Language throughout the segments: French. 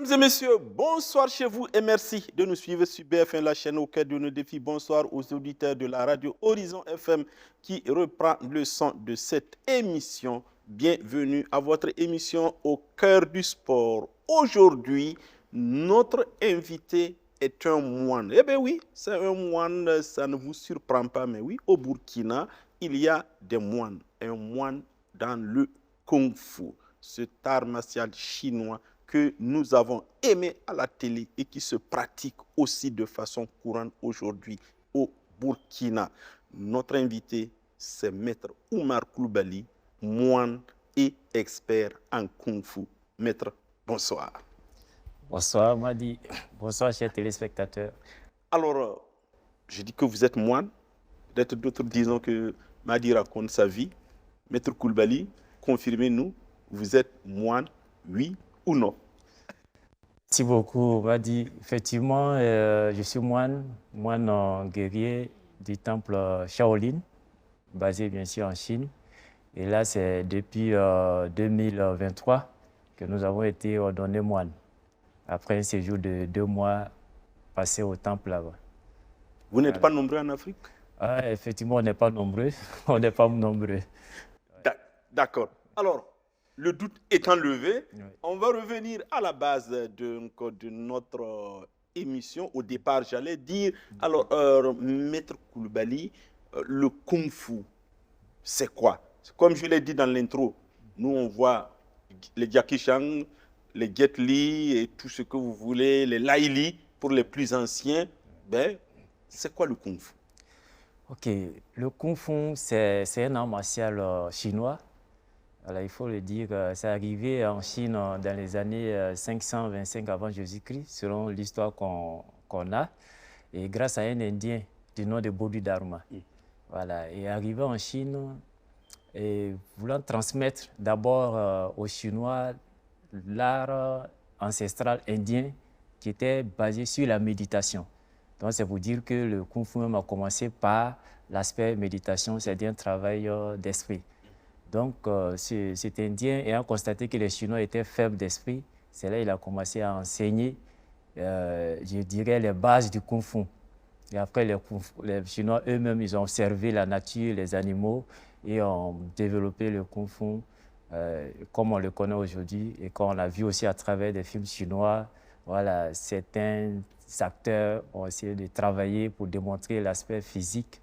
Mesdames et messieurs, bonsoir chez vous et merci de nous suivre sur BFM, la chaîne au cœur de nos défis. Bonsoir aux auditeurs de la radio Horizon FM qui reprend le son de cette émission. Bienvenue à votre émission au cœur du sport. Aujourd'hui, notre invité est un moine. Eh bien oui, c'est un moine, ça ne vous surprend pas, mais oui, au Burkina, il y a des moines. Un moine dans le Kung Fu, cet art martial chinois que nous avons aimé à la télé et qui se pratique aussi de façon courante aujourd'hui au Burkina. Notre invité, c'est Maître Oumar Coulibaly, moine et expert en Kung Fu. Maître, bonsoir. Bonsoir Madi, bonsoir chers téléspectateurs. Alors, je dis que vous êtes moine, peut-être d'autres disons que Madi raconte sa vie. Maître Coulibaly, confirmez-nous, vous êtes moine, oui ou non? Merci beaucoup Madi. Effectivement, je suis moine guerrier du temple Shaolin, basé bien sûr en Chine. Et là, c'est depuis 2023 que nous avons été ordonnés moines, après un séjour de 2 mois passé au temple là-bas. Vous n'êtes pas nombreux en Afrique? Effectivement, on n'est pas nombreux. On n'est pas nombreux. D'accord. Alors, le doute étant levé, Oui. on va revenir à la base de notre émission. Au départ, j'allais dire, alors, Maître Coulibaly, le Kung Fu, c'est quoi? Comme je l'ai dit dans l'intro, nous, on voit les Jackie Chan, les Jet Li et tout ce que vous voulez, les Lai Li pour les plus anciens. Ben, c'est quoi le Kung Fu? Ok, le Kung Fu, c'est un art martial chinois. Alors, il faut le dire, c'est arrivé en Chine dans les années 525 avant Jésus-Christ, selon l'histoire qu'on a, et grâce à un Indien du nom de Bodhidharma. Voilà, et arrivé en Chine, et voulant transmettre d'abord aux Chinois l'art ancestral indien qui était basé sur la méditation. Donc, c'est pour dire que le Kung Fu même a commencé par l'aspect méditation, c'est-à-dire un travail d'esprit. Donc, cet Indien, ayant constaté que les Chinois étaient faibles d'esprit, c'est là qu'il a commencé à enseigner, je dirais, les bases du Kung Fu. Et après, les Chinois eux-mêmes, ils ont observé la nature, les animaux, et ont développé le Kung Fu comme on le connaît aujourd'hui et qu'on a vu aussi à travers des films chinois. Voilà, certains acteurs ont essayé de travailler pour démontrer l'aspect physique,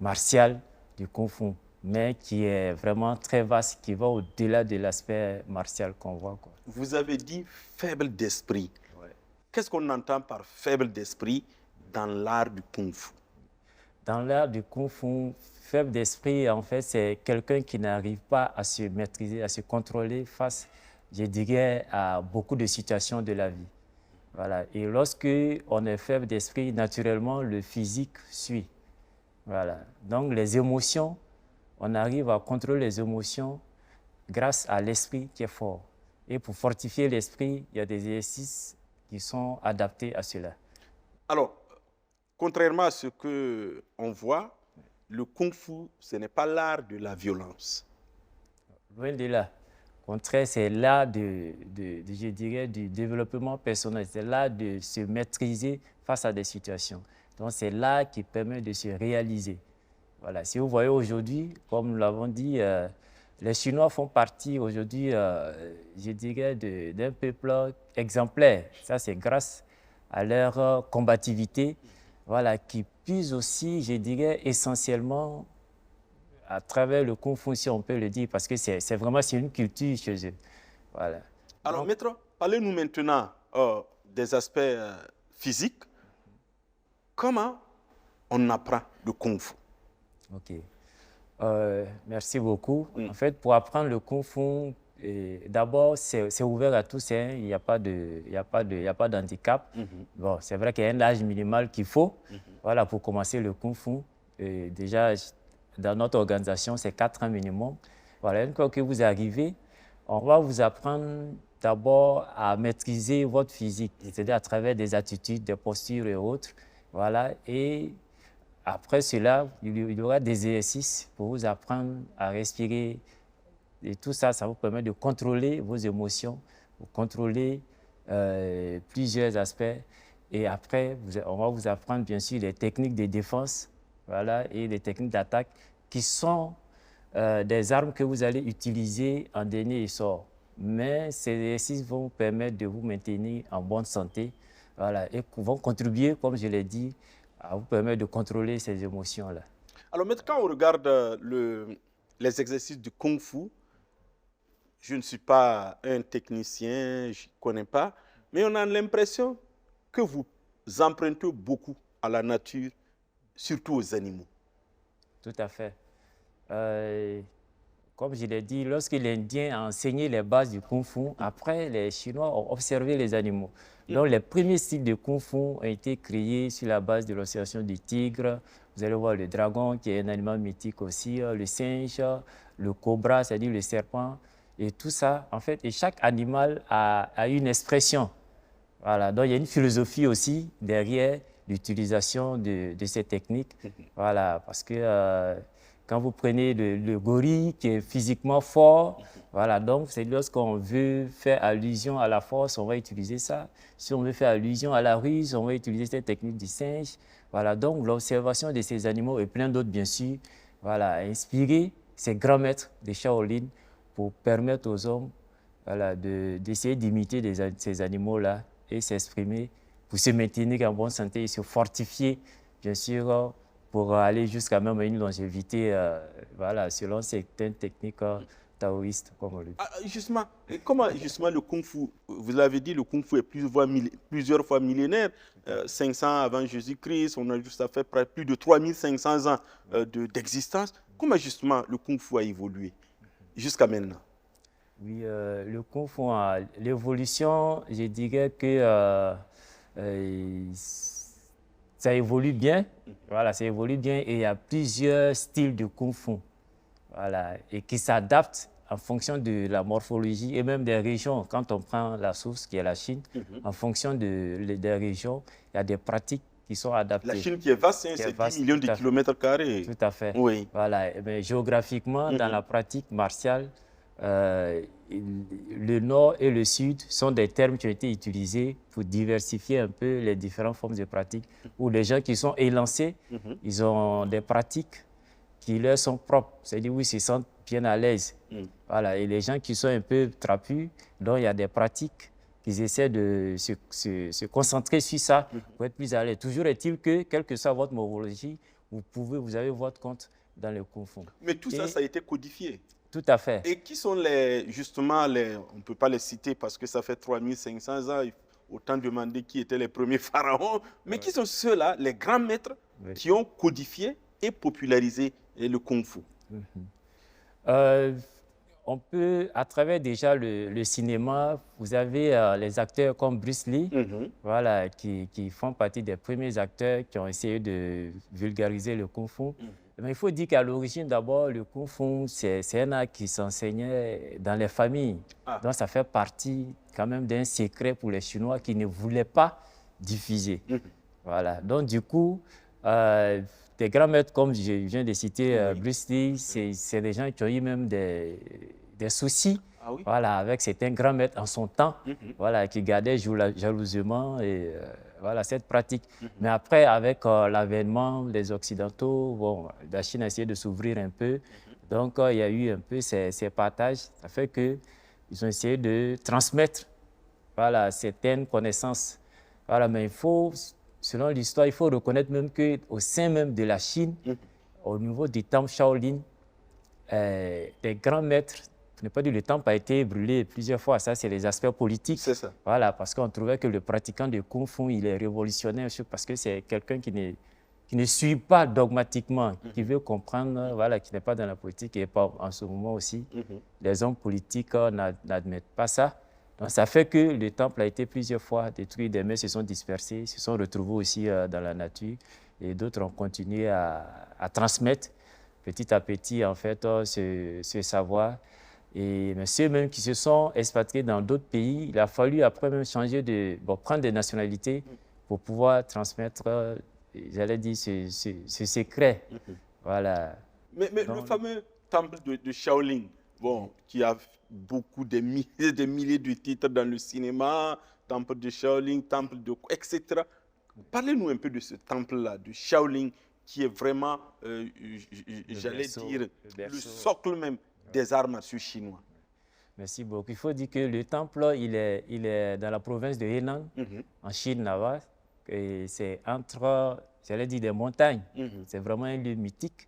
martial du Kung Fu, mais qui est vraiment très vaste, qui va au-delà de l'aspect martial qu'on voit, quoi. Vous avez dit faible d'esprit. Ouais. Qu'est-ce qu'on entend par faible d'esprit dans l'art du Kung Fu? Dans l'art du Kung Fu, faible d'esprit, en fait, c'est quelqu'un qui n'arrive pas à se maîtriser, à se contrôler face, je dirais, à beaucoup de situations de la vie. Voilà. Et lorsque on est faible d'esprit, naturellement, le physique suit. Voilà. Donc, les émotions, on arrive à contrôler les émotions grâce à l'esprit qui est fort. Et pour fortifier l'esprit, il y a des exercices qui sont adaptés à cela. Alors, contrairement à ce qu'on voit, le Kung Fu, ce n'est pas l'art de la violence. Loin de là. Au contraire, c'est l'art je dirais, du développement personnel. C'est l'art de se maîtriser face à des situations. Donc, c'est l'art qui permet de se réaliser. Voilà. Si vous voyez aujourd'hui, comme nous l'avons dit, les Chinois font partie aujourd'hui, je dirais, d'un peuple exemplaire. Ça, c'est grâce à leur combativité, voilà, qui puise aussi, je dirais, essentiellement à travers le Kung Fu, si on peut le dire, parce que c'est vraiment une culture chez eux. Voilà. Alors, Donc, maître, parlez-nous maintenant des aspects physiques. Comment on apprend le Kung Fu? ok. Merci beaucoup. En fait, pour apprendre le Kung Fu, d'abord, c'est ouvert à tous. Hein. Il n'y a pas d'handicap. Bon, c'est vrai qu'il y a un âge minimal qu'il faut, voilà, pour commencer le Kung Fu. Et déjà, dans notre organisation, c'est 4 ans minimum. Voilà, une fois que vous arrivez, on va vous apprendre d'abord à maîtriser votre physique, c'est-à-dire à travers des attitudes, des postures et autres. Voilà, et après cela, il y aura des exercices pour vous apprendre à respirer. Et tout ça, ça vous permet de contrôler vos émotions, de contrôler plusieurs aspects. Et après, on va vous apprendre bien sûr les techniques de défense, voilà, et les techniques d'attaque qui sont des armes que vous allez utiliser en dernier essor. Mais ces exercices vont vous permettre de vous maintenir en bonne santé, voilà, et vont contribuer, comme je l'ai dit, à vous permettre de contrôler ces émotions-là. Alors maintenant, quand on regarde les exercices du Kung Fu, je ne suis pas un technicien, je ne connais pas, mais on a l'impression que vous empruntez beaucoup à la nature, surtout aux animaux. Tout à fait. Comme je l'ai dit, lorsque l'Indien a enseigné les bases du Kung Fu, après, les Chinois ont observé les animaux. Donc, les premiers styles de Kung Fu ont été créés sur la base de l'observation du tigre. Vous allez voir le dragon, qui est un animal mythique aussi, le singe, le cobra, c'est-à-dire le serpent, et tout ça, en fait. Et chaque animal a une expression. Voilà. Donc, il y a une philosophie aussi derrière l'utilisation de ces techniques. Voilà, parce que quand vous prenez le gorille qui est physiquement fort, voilà, donc c'est lorsqu'on veut faire allusion à la force, on va utiliser ça. Si on veut faire allusion à la ruse, on va utiliser cette technique du singe. Voilà, donc l'observation de ces animaux et plein d'autres, bien sûr, voilà, a inspiré ces grands maîtres de Shaolin pour permettre aux hommes, voilà, d'essayer d'imiter ces animaux-là et s'exprimer pour se maintenir en bonne santé et se fortifier, bien sûr, pour aller jusqu'à même une longévité, voilà, selon certaines techniques taoïstes, comme on le dit. Justement, comment justement le Kung Fu, vous l'avez dit, le Kung Fu est plusieurs fois millénaire, 500 avant Jésus-Christ, on a juste fait plus de 3500 ans d'existence. Comment justement le Kung Fu a évolué jusqu'à maintenant? Oui, le Kung Fu, l'évolution, je dirais que ça évolue bien. Voilà, ça évolue bien et il y a plusieurs styles de Kung Fu. Voilà, et qui s'adaptent en fonction de la morphologie et même des régions. Quand on prend la source qui est la Chine, en fonction des régions, il y a des pratiques qui sont adaptées. La Chine qui est vaste, hein, c'est 10 millions de kilomètres carrés. Tout à fait. Oui. Voilà, mais géographiquement, dans la pratique martiale, le nord et le sud sont des termes qui ont été utilisés pour diversifier un peu les différentes formes de pratiques. Où les gens qui sont élancés, ils ont des pratiques qui leur sont propres, c'est-à-dire où ils se sentent bien à l'aise. Voilà. Et les gens qui sont un peu trapus, donc il y a des pratiques qu'ils essaient de se concentrer sur ça pour être plus à l'aise. Toujours est-il que, quelle que soit votre morphologie, vous avez votre compte dans le Kung Fu. Mais tout ça, ça a été codifié. Tout à fait. Et qui sont justement on ne peut pas les citer parce que ça fait 3500 ans, autant demander qui étaient les premiers pharaons, mais qui sont ceux-là, les grands maîtres qui ont codifié et popularisé le Kung Fu? On peut, à travers déjà le cinéma, vous avez les acteurs comme Bruce Lee, voilà, qui font partie des premiers acteurs qui ont essayé de vulgariser le Kung Fu. Mais il faut dire qu'à l'origine, d'abord, le Kung Fu, c'est un art qui s'enseignait dans les familles. Donc, ça fait partie quand même d'un secret pour les Chinois qui ne voulaient pas diffuser. Voilà. Donc, du coup, des grands maîtres, comme je viens de citer Bruce Lee, c'est des gens qui ont eu même des soucis voilà, avec certains grands maîtres en son temps, voilà, qui gardaient jalousement et, voilà, cette pratique. Mais après, avec l'avènement des Occidentaux, bon, la Chine a essayé de s'ouvrir un peu. Donc, il y a eu un peu ces partages. Ça fait qu'ils ont essayé de transmettre, voilà, certaines connaissances. Voilà, mais il faut, selon l'histoire, il faut reconnaître même qu'au sein même de la Chine, au niveau du temple Shaolin, des grands maîtres, je n'ai pas dit le temple a été brûlé plusieurs fois, ça c'est les aspects politiques. C'est ça. Voilà, parce qu'on trouvait que le pratiquant de Kung Fu, il est révolutionnaire parce que c'est quelqu'un qui ne suit pas dogmatiquement, qui veut comprendre, voilà, qui n'est pas dans la politique et pas en ce moment aussi. Les hommes politiques n'admettent pas ça. Donc ça fait que le temple a été plusieurs fois détruit, des maîtres se sont dispersés, se sont retrouvés aussi dans la nature et d'autres ont continué à transmettre petit à petit en fait ce savoir. Et mais ceux même qui se sont expatriés dans d'autres pays, il a fallu après même changer prendre des nationalités pour pouvoir transmettre, j'allais dire, ce secret. Voilà. Mais le fameux temple de Shaolin, bon, qui a beaucoup des milliers de titres dans le cinéma, temple de Shaolin, temple de... etc. Parlez-nous un peu de ce temple-là, de Shaolin, qui est vraiment, j'allais dire, le socle même des arts martiaux chinois. Merci beaucoup. Il faut dire que le temple, il est dans la province de Henan, en Chine, là-bas. Et c'est entre, j'allais dire, des montagnes. C'est vraiment un lieu mythique.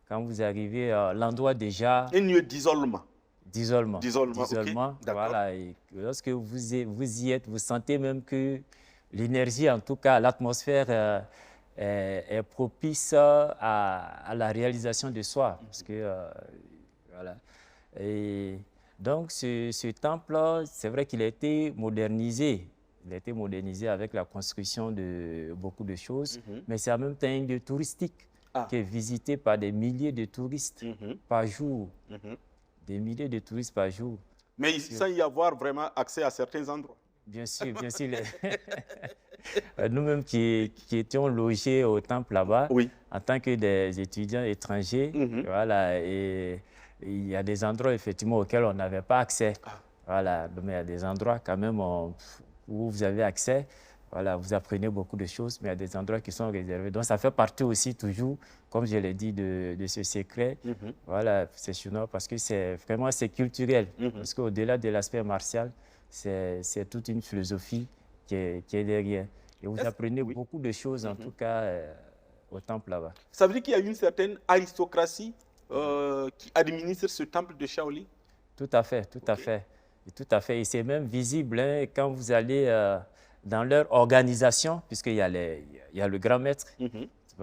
Quand vous arrivez à l'endroit déjà... Un lieu d'isolement. D'isolement. D'isolement, okay. Voilà. Et lorsque vous y êtes, vous sentez même que l'énergie, en tout cas, l'atmosphère est propice à la réalisation de soi. Parce que, voilà. Et donc, ce temple, c'est vrai qu'il a été modernisé. Il a été modernisé avec la construction de beaucoup de choses, mais c'est en même temps un lieu touristique qui est visité par des milliers de touristes par jour. Des milliers de touristes par jour. Mais sans y avoir vraiment accès à certains endroits. Bien sûr, bien sûr. Nous-mêmes qui étions logés au temple là-bas, en tant que des étudiants étrangers, voilà, et il y a des endroits effectivement auxquels on n'avait pas accès. Voilà, mais il y a des endroits quand même où vous avez accès. Voilà, vous apprenez beaucoup de choses, mais il y a des endroits qui sont réservés. Donc, ça fait partie aussi toujours, comme je l'ai dit, de ce secret. Voilà, c'est chinois parce que c'est culturel. Parce qu'au-delà de l'aspect martial, c'est toute une philosophie qui est derrière. Et vous apprenez beaucoup de choses, en tout cas, au temple là-bas. Ça veut dire qu'il y a une certaine aristocratie qui administre ce temple de Shaolin? Tout à fait, tout à fait. Et tout à fait. Et c'est même visible quand vous allez dans leur organisation, puisqu'il y a le grand maître,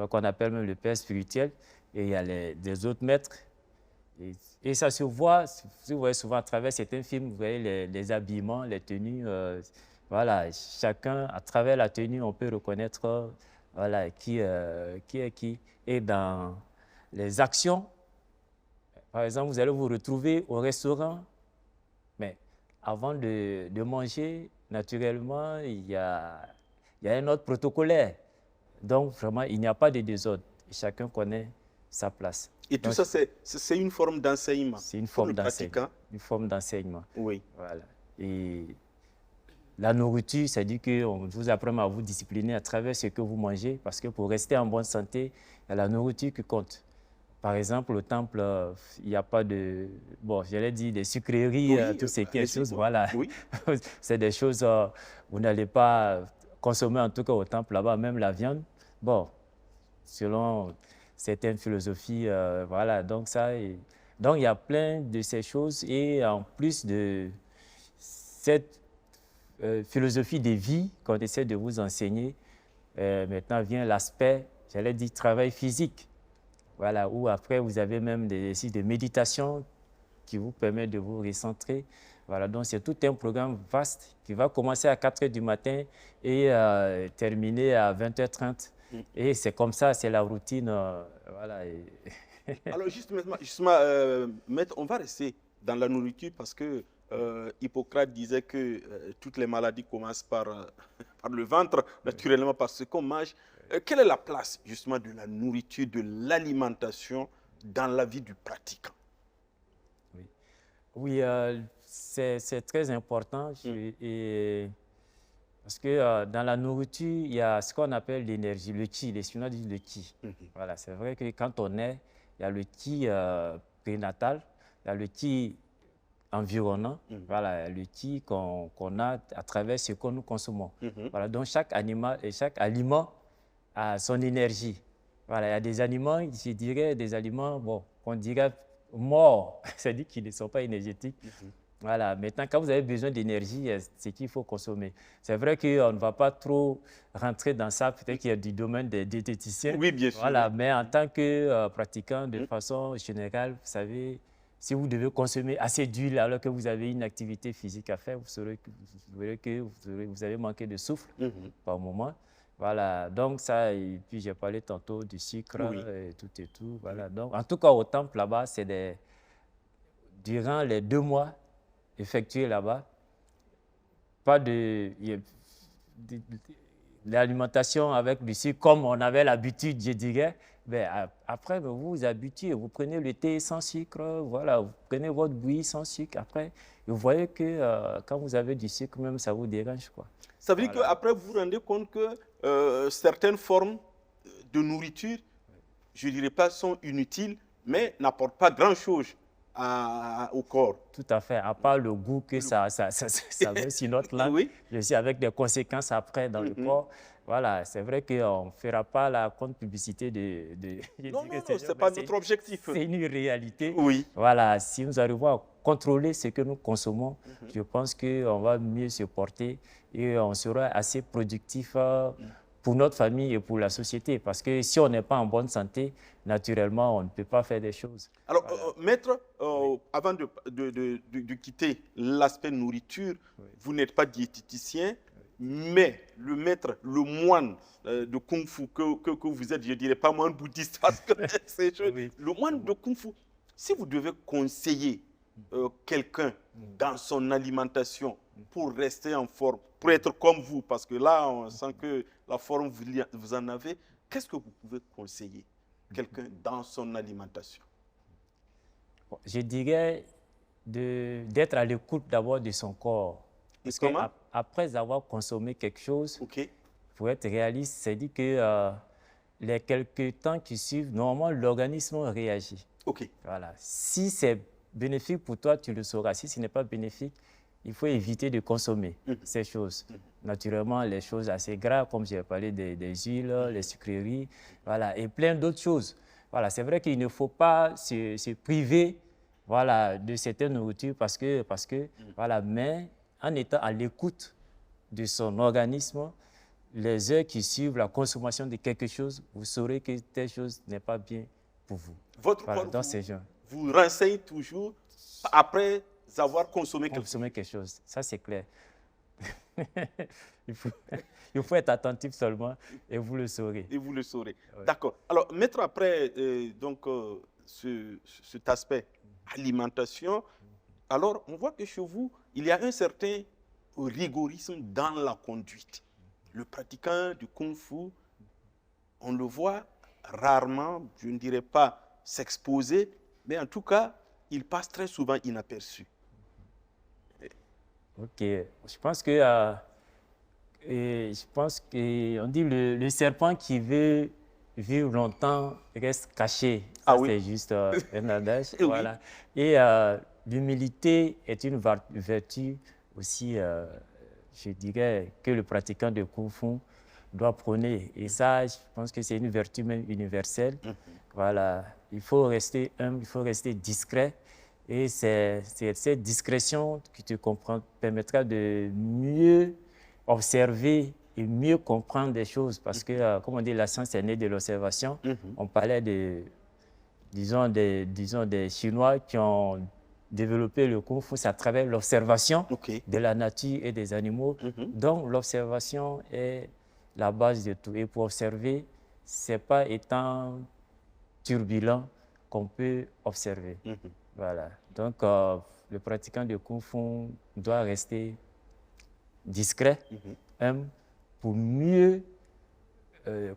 qu'on appelle même le père spirituel, et il y a des autres maîtres. Et ça se voit, vous voyez souvent à travers certains films, vous voyez les habillements, les tenues. Voilà, chacun, à travers la tenue, on peut reconnaître voilà, qui est qui. Et dans les actions, par exemple, vous allez vous retrouver au restaurant, mais avant de manger, naturellement, il y a un ordre protocolaire. Donc, vraiment, il n'y a pas de désordre. Chacun connaît sa place. Et tout ça, c'est une forme d'enseignement. C'est une forme d'enseignement. Une forme d'enseignement. Oui. Voilà. Et la nourriture, c'est-à-dire qu'on vous apprend à vous discipliner à travers ce que vous mangez, parce que pour rester en bonne santé, il y a la nourriture qui compte. Par exemple, au temple, il n'y a pas de, bon, j'allais dire des sucreries, tout ce qui est choses, voilà. Oui. C'est des choses, vous n'allez pas consommer, en tout cas au temple là-bas, même la viande. Bon, selon certaines philosophies, voilà, donc donc il y a plein de ces choses, et en plus de cette philosophie de vie qu'on essaie de vous enseigner, maintenant vient l'aspect, j'allais dire, travail physique. Voilà, où après, vous avez même des exercices de méditation qui vous permettent de vous recentrer. Voilà, donc c'est tout un programme vaste qui va commencer à 4 h du matin et terminer à 20h30. Et c'est comme ça, c'est la routine. Voilà. Alors justement Maître, on va rester dans la nourriture parce que Hippocrate disait que toutes les maladies commencent par le ventre, naturellement par ce qu'on mange. Quelle est la place justement de la nourriture, de l'alimentation dans la vie du pratiquant? Oui, c'est très important parce que dans la nourriture, il y a ce qu'on appelle l'énergie, le qi, les Chinois disent le qi. Voilà, c'est vrai que quand on naît, il y a le qi prénatal, il y a le qi environnant, voilà, le qi qu'on a à travers ce que nous consommons. Voilà, donc chaque animal et chaque aliment a son énergie. Voilà, il y a des aliments, je dirais, des aliments, bon, qu'on dirait morts, c'est-à-dire qu'ils ne sont pas énergétiques. Voilà, maintenant, quand vous avez besoin d'énergie, c'est qu'il faut consommer. C'est vrai qu'on ne va pas trop rentrer dans ça, peut-être qu'il y a du domaine des diététiciens. Oui, bien sûr. Voilà, mais en tant que pratiquant, de façon générale, vous savez, si vous devez consommer assez d'huile alors que vous avez une activité physique à faire, vous verrez que vous avez manqué de souffle par moment. Voilà, donc ça, et puis j'ai parlé tantôt du sucre et tout. Voilà, donc en tout cas, au temple là-bas, c'est durant les 2 mois effectués là-bas, pas l'alimentation avec du sucre comme on avait l'habitude, je dirais. Mais après, vous vous habituez, vous prenez le thé sans sucre, voilà, vous prenez votre bouillie sans sucre. Après, vous voyez que quand vous avez du sucre, même ça vous dérange, quoi. Ça veut dire qu'après, vous vous rendez compte que certaines formes de nourriture, je ne dirais pas sont inutiles, mais n'apportent pas grand-chose au corps. Tout à fait, à part le goût que ça met sur notre langue, Oui. mais aussi avec des conséquences après dans le corps. Voilà, c'est vrai qu'on ne fera pas la contre-publicité Non, ce n'est pas notre objectif. C'est une réalité. Oui. Voilà, si nous arrivons à contrôler ce que nous consommons, je pense qu'on va mieux se porter et on sera assez productif pour notre famille et pour la société. Parce que si on n'est pas en bonne santé, naturellement, on ne peut pas faire des choses. Alors, voilà. Maître, avant de quitter l'aspect nourriture, vous n'êtes pas diététicien, mais le maître, le moine de Kung Fu que vous êtes, je ne dirais pas moine bouddhiste, parce que c'est le moine de Kung Fu, si vous devez conseiller quelqu'un dans son alimentation pour rester en forme, pour être comme vous, parce que là, on sent que la forme, vous en avez, qu'est-ce que vous pouvez conseiller quelqu'un dans son alimentation? Je dirais d'être à l'écoute d'abord de son corps. Parce qu'après avoir consommé quelque chose, pour être réaliste, c'est dit que les quelques temps qui suivent, normalement, l'organisme réagit. Voilà. Si c'est bénéfique pour toi, tu le sauras. Si ce n'est pas bénéfique, il faut éviter de consommer ces choses. Naturellement, les choses assez graves, comme j'ai parlé des huiles, les sucreries, voilà, et plein d'autres choses. Voilà, c'est vrai qu'il ne faut pas se priver, voilà, de certaines nourritures parce que voilà, mais en étant à l'écoute de son organisme, les heures qui suivent la consommation de quelque chose, vous saurez que telle chose n'est pas bien pour vous. Votre corps vous renseigne toujours après avoir consommé quelque chose. Ça, c'est clair. il faut être attentif seulement et vous le saurez. Et vous le saurez. Ouais. D'accord. Alors, mettre après cet aspect alimentation, alors on voit que chez vous, il y a un certain rigorisme dans la conduite. Le pratiquant du Kung Fu, on le voit rarement, je ne dirais pas s'exposer, mais en tout cas, il passe très souvent inaperçu. Ok, je pense que on dit le serpent qui veut vivre longtemps reste caché. Ça, c'est juste un adage. Voilà. Et l'humilité est une vertu aussi, je dirais, que le pratiquant de Kung Fu doit prôner. Et ça, je pense que c'est une vertu même universelle. Voilà. Il faut rester humble, il faut rester discret. Et c'est cette discrétion qui te permettra de mieux observer et mieux comprendre des choses. Parce que, comme on dit, la science est née de l'observation. On parlait disons, des Chinois qui ont développé le Kung Fu à travers l'observation de la nature et des animaux. Donc, l'observation est la base de tout. Et pour observer, ce n'est pas étant turbulent qu'on peut observer. Voilà. Donc, le pratiquant de Kung Fu doit rester discret, humble, pour mieux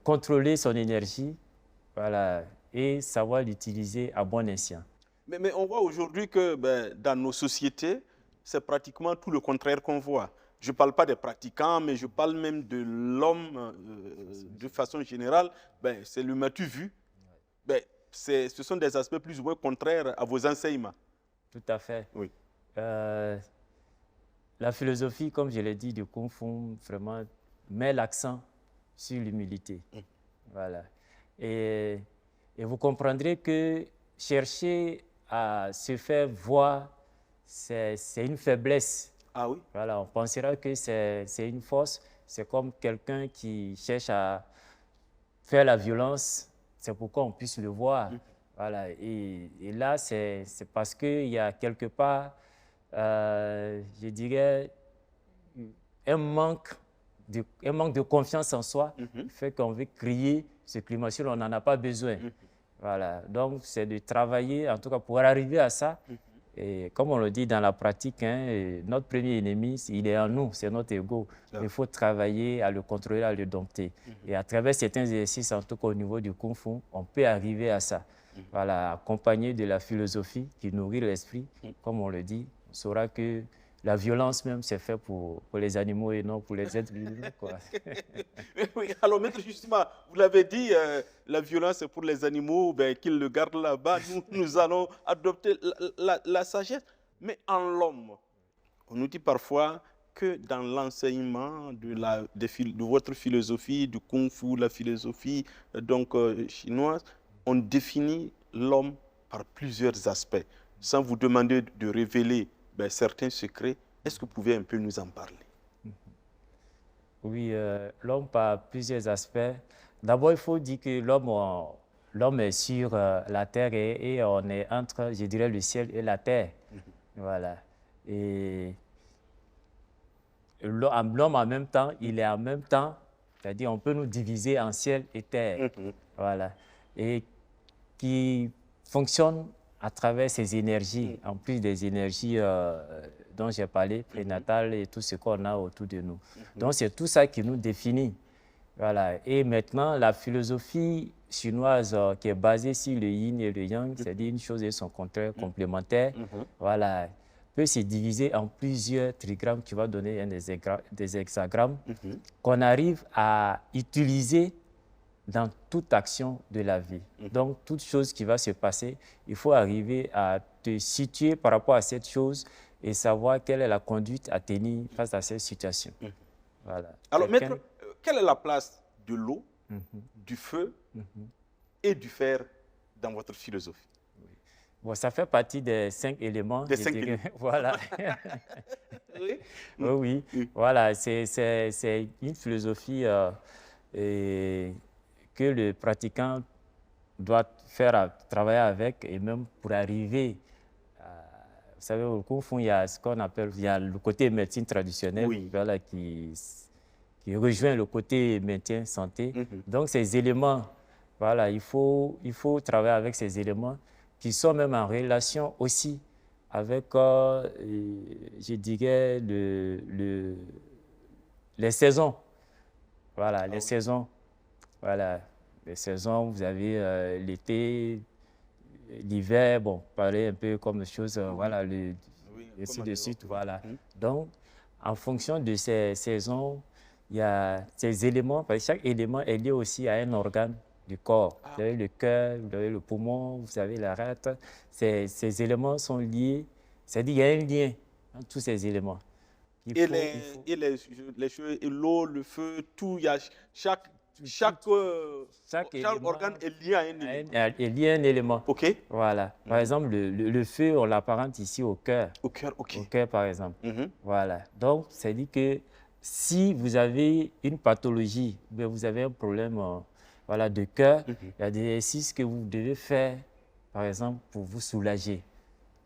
contrôler son énergie, voilà, et savoir l'utiliser à bon escient. Mais on voit aujourd'hui que dans nos sociétés, c'est pratiquement tout le contraire qu'on voit. Je ne parle pas des pratiquants, mais je parle même de l'homme de façon générale. C'est le m'as-tu vu? Ce sont des aspects plus ou moins contraires à vos enseignements. Tout à fait. Oui. La philosophie, comme je l'ai dit, du Kung Fu, vraiment met l'accent sur l'humilité. Voilà. Et vous comprendrez que chercher à se faire voir, c'est une faiblesse. Ah oui? Voilà, on pensera que c'est une force. C'est comme quelqu'un qui cherche à faire la violence. C'est pourquoi on puisse le voir. Voilà. Et là, c'est parce qu'il y a quelque part, je dirais, un manque de confiance en soi qui fait qu'on veut créer ce climat sur on n'en a pas besoin. Voilà. Donc, c'est de travailler, en tout cas, pour arriver à ça. Et comme on le dit dans la pratique, notre premier ennemi, il est en nous, c'est notre ego. Il faut travailler à le contrôler, à le dompter. Et à travers certains exercices, en tout cas au niveau du Kung Fu, on peut arriver à ça. Voilà, accompagné de la philosophie qui nourrit l'esprit, comme on le dit, on saura que la violence même, c'est fait pour les animaux et non pour les êtres vivants, quoi. Oui, alors, maître, justement, vous l'avez dit, la violence est pour les animaux, ben, qu'ils le gardent là-bas. Nous allons adopter la sagesse. Mais en l'homme, on nous dit parfois que dans l'enseignement de votre philosophie, du Kung Fu, la philosophie chinoise, on définit l'homme par plusieurs aspects. Sans vous demander de révéler certains secrets, est-ce que vous pouvez un peu nous en parler? Oui, l'homme par plusieurs aspects. D'abord, il faut dire que l'homme est sur la terre et on est entre, je dirais, le ciel et la terre. Voilà. Et l'homme en même temps, il est en même temps, c'est-à-dire on peut nous diviser en ciel et terre. Voilà. Et qui fonctionne à travers ces énergies, en plus des énergies dont j'ai parlé, prénatales et tout ce qu'on a autour de nous. Donc c'est tout ça qui nous définit. Voilà. Et maintenant, la philosophie chinoise qui est basée sur le yin et le yang, c'est-à-dire une chose et son contraire complémentaire, voilà, peut se diviser en plusieurs trigrammes qui va donner des hexagrammes qu'on arrive à utiliser dans toute action de la vie. Donc, toute chose qui va se passer, il faut arriver à te situer par rapport à cette chose et savoir quelle est la conduite à tenir face à cette situation. Voilà. Alors, maître, quelle est la place de l'eau, du feu et du fer dans votre philosophie? Bon, ça fait partie des 5 éléments. Des 5 éléments. Voilà. Oui. Oui. Voilà, c'est une philosophie que le pratiquant doit travailler avec, et même pour arriver vous savez, au Kung Fu, il y a ce qu'on appelle, il y a le côté médecine traditionnelle, voilà, qui rejoint le côté maintien santé. Donc ces éléments, voilà, il faut travailler avec ces éléments qui sont même en relation aussi avec, je dirais, les saisons. Voilà, les saisons. Voilà, les saisons, vous avez l'été, l'hiver, bon, parler un peu comme chose, voilà, ainsi de suite, voilà. Donc, en fonction de ces saisons, il y a ces éléments, parce que chaque élément est lié aussi à un organe du corps. Vous avez le cœur, vous avez le poumon, vous avez la rate. Ces éléments sont liés, c'est-à-dire qu'il y a un lien entre tous ces éléments. L'eau, le feu, tout, il y a chaque organe est lié à un élément. Est lié à un élément. OK. Voilà. Par exemple, le feu, on l'apparente ici au cœur. Au cœur, OK. Au cœur, par exemple. Voilà. Donc, c'est dit que si vous avez une pathologie, vous avez un problème voilà, de cœur, il y a des exercices que vous devez faire, par exemple, pour vous soulager.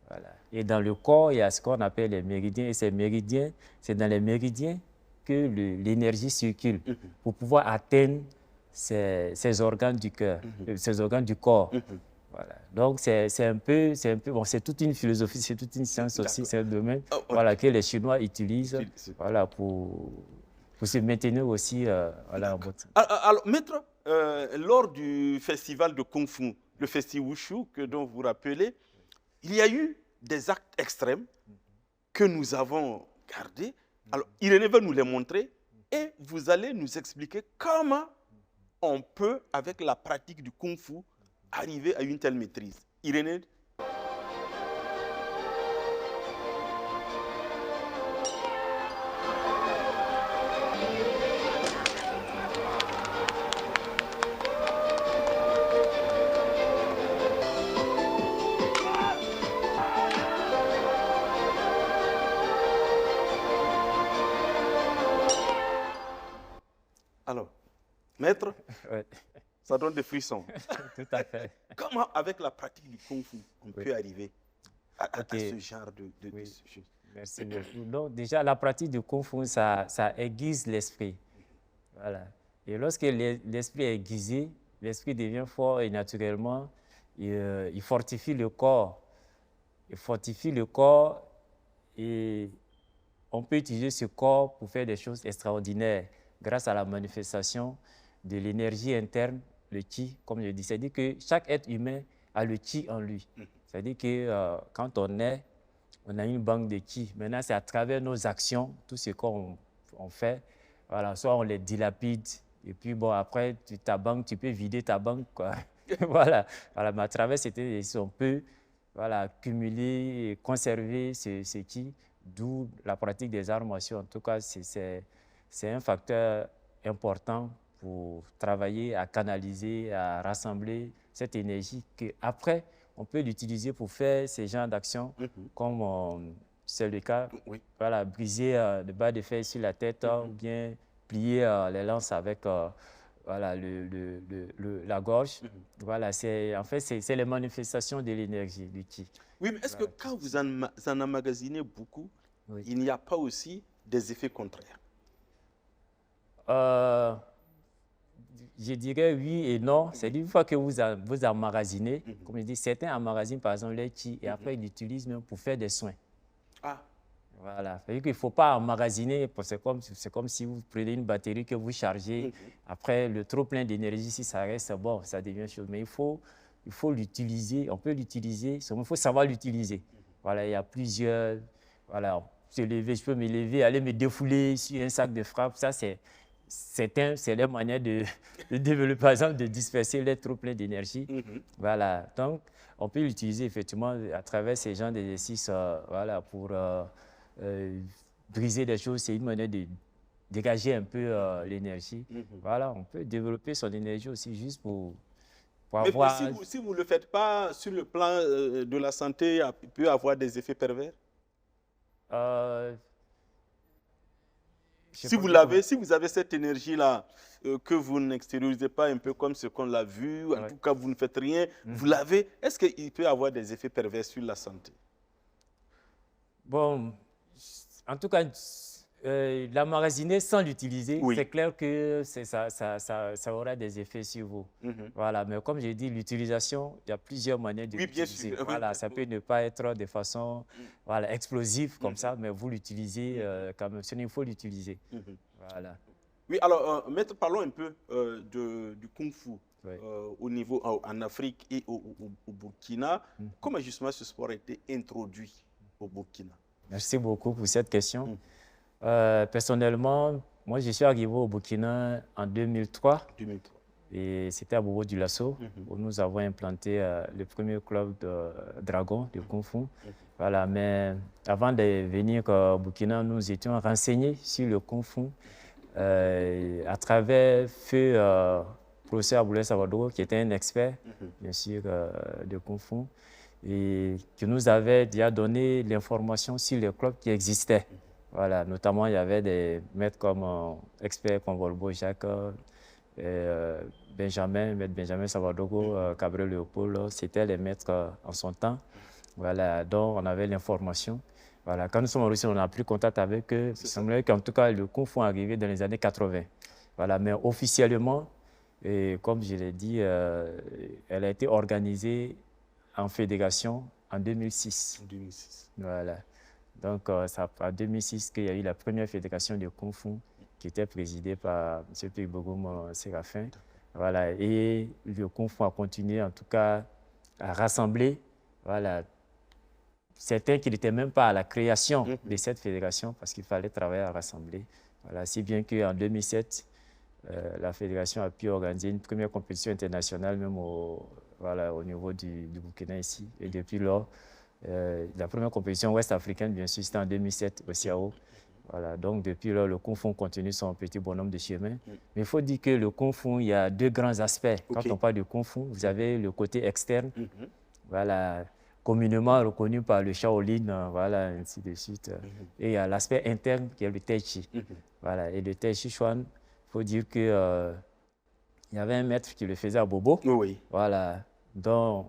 Voilà. Et dans le corps, il y a ce qu'on appelle les méridiens. Et ces méridiens, c'est dans les méridiens que l'énergie circule pour pouvoir atteindre ces organes du cœur, ces organes du corps. Voilà. Donc, c'est un peu, bon, c'est toute une philosophie, c'est toute une science aussi, c'est un domaine voilà, que les Chinois utilisent voilà, pour se maintenir aussi voilà, en botte. Alors, maître, lors du festival de Kung Fu, le festival Wushu, dont vous vous rappelez, il y a eu des actes extrêmes que nous avons gardés. Alors, Irénée va nous les montrer et vous allez nous expliquer comment on peut, avec la pratique du Kung Fu, arriver à une telle maîtrise. Irénée. Alors, maître, ça donne des frissons. Tout à fait. Comment, avec la pratique du Kung Fu, on peut arriver à ce genre de choses? Merci beaucoup. Donc, déjà, la pratique du Kung Fu, ça aiguise l'esprit. Voilà. Et lorsque l'esprit est aiguisé, l'esprit devient fort et naturellement, il fortifie le corps. Il fortifie le corps et on peut utiliser ce corps pour faire des choses extraordinaires grâce à la manifestation de l'énergie interne, le Qi, comme je dis. C'est-à-dire que chaque être humain a le Qi en lui. C'est-à-dire que quand on est, on a une banque de ki. Maintenant, c'est à travers nos actions, tout ce qu'on fait, voilà, soit on les dilapide, et puis bon, après, ta banque, tu peux vider ta banque, quoi. Voilà. Voilà, mais à travers cette énergie, on peut voilà, cumuler et conserver ce ki, d'où la pratique des arts martiaux. En tout cas, c'est un facteur important pour travailler à canaliser, à rassembler cette énergie qu'après, on peut l'utiliser pour faire ces genres d'actions, comme c'est le cas, voilà, briser le bas de fer sur la tête, ou bien plier les lances avec voilà, la gorge. Voilà, en fait, c'est les manifestations de l'énergie, du ki. Oui, mais est-ce que quand vous en emmagasinez beaucoup, il n'y a pas aussi des effets contraires? Je dirais oui et non. C'est une fois que vous emmagasinez, comme je dis, certains emmagasinent par exemple les ki et après ils l'utilisent même pour faire des soins. Ah. Voilà. Il ne faut pas emmagasiner, c'est comme si vous prenez une batterie que vous chargez. Après, le trop plein d'énergie, si ça reste bon, ça devient chose. Mais il faut l'utiliser, on peut l'utiliser, il faut savoir l'utiliser. Voilà, il y a plusieurs, voilà, je peux me lever, aller me défouler sur un sac de frappe, ça c'est la manière de développer, par exemple, de disperser les trop plein d'énergie. Voilà, donc on peut l'utiliser effectivement à travers ces genres d'exercices, voilà, pour briser des choses, c'est une manière de dégager un peu l'énergie. Voilà, on peut développer son énergie aussi juste pour avoir... Mais si vous ne le faites pas sur le plan de la santé, il peut avoir des effets pervers? Si vous avez cette énergie-là, que vous n'extériorisez pas un peu comme ce qu'on l'a vu, en tout cas vous ne faites rien, vous l'avez, est-ce qu'il peut avoir des effets pervers sur la santé? Bon, en tout cas, l'emmagasiner sans l'utiliser, c'est clair que ça aura des effets sur vous. Voilà, mais comme j'ai dit, l'utilisation, il y a plusieurs manières de l'utiliser. Voilà, ça peut ne pas être de façon voilà, explosive comme ça, mais vous l'utilisez quand même. Sinon, il faut l'utiliser. Voilà. Oui, alors, maître, parlons un peu du Kung Fu. Au niveau en Afrique et au Burkina. Comment justement ce sport a été introduit au Burkina? Merci beaucoup pour cette question. Personnellement, moi je suis arrivé au Burkina en 2003. Et c'était à Bobo Dioulasso où nous avons implanté le premier club de dragon de Kung Fu. Voilà, mais avant de venir au Burkina, nous étions renseignés sur le Kung Fu à travers feu professeur Aboulaye Savadogo, qui était un expert, bien sûr, de Kung Fu, et qui nous avait déjà donné l'information sur les clubs qui existaient. Voilà, notamment, il y avait des maîtres comme experts comme Volbo Jacques, maître Benjamin Savadogo, Cabrel Léopold, c'était les maîtres en son temps, voilà, dont on avait l'information. Voilà, quand nous sommes en Russie, on n'a plus contact avec eux. Il semblerait qu'en tout cas, le Kung Fu est arrivé dans les années 80. Voilà, mais officiellement, et comme je l'ai dit, elle a été organisée en fédération en 2006. Voilà. Donc, c'est en 2006 qu'il y a eu la première fédération de Kung Fu qui était présidée par M. Pigbogoum Séraphin. Voilà. Et le Kung Fu a continué, en tout cas, à rassembler voilà, certains qui n'étaient même pas à la création de cette fédération parce qu'il fallait travailler à rassembler. Voilà. Si bien qu'en 2007, la fédération a pu organiser une première compétition internationale, même voilà, au niveau du Burkina ici. Et depuis lors, la première compétition ouest-africaine, bien sûr, c'était en 2007 au CIAO. Voilà, donc depuis lors, le Kung Fu continue son petit bonhomme de chemin. Mais il faut dire que le Kung Fu, il y a deux grands aspects. Quand on parle de Kung Fu, vous avez le côté externe, voilà, communément reconnu par le Shaolin, voilà, ainsi de suite. Et il y a l'aspect interne qui est le Tai Chi. Voilà, et le Tai Chi Chuan, il faut dire qu'il y avait un maître qui le faisait à Bobo, voilà, dont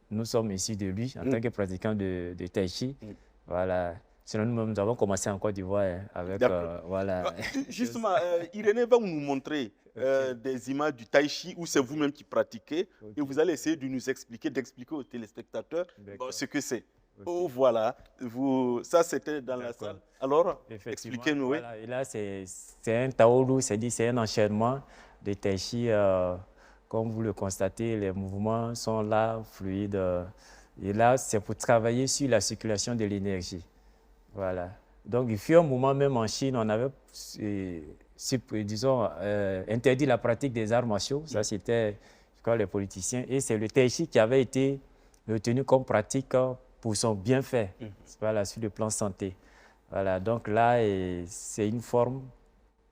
nous sommes issus de lui en tant que pratiquant de Tai Chi. Voilà. Sinon, nous avons commencé en Côte d'Ivoire avec... voilà. Justement, Irénée va nous montrer des images du Tai Chi où c'est vous-même qui pratiquez et vous allez essayer de nous expliquer, d'expliquer aux téléspectateurs ce que c'est. Oh, voilà, ça c'était dans la salle. Alors, expliquez-nous. Voilà. Et là, c'est un taolu, c'est un enchaînement de Tai Chi. Comme vous le constatez, les mouvements sont là, fluides. Et là, c'est pour travailler sur la circulation de l'énergie. Voilà. Donc, il fut un moment même en Chine, on avait, disons, interdit la pratique des arts martiaux. Ça, c'était, je crois, les politiciens. Et c'est le tai chi qui avait été retenu comme pratique pour son bienfait, voilà, sur le plan santé. Voilà. Donc là, c'est une forme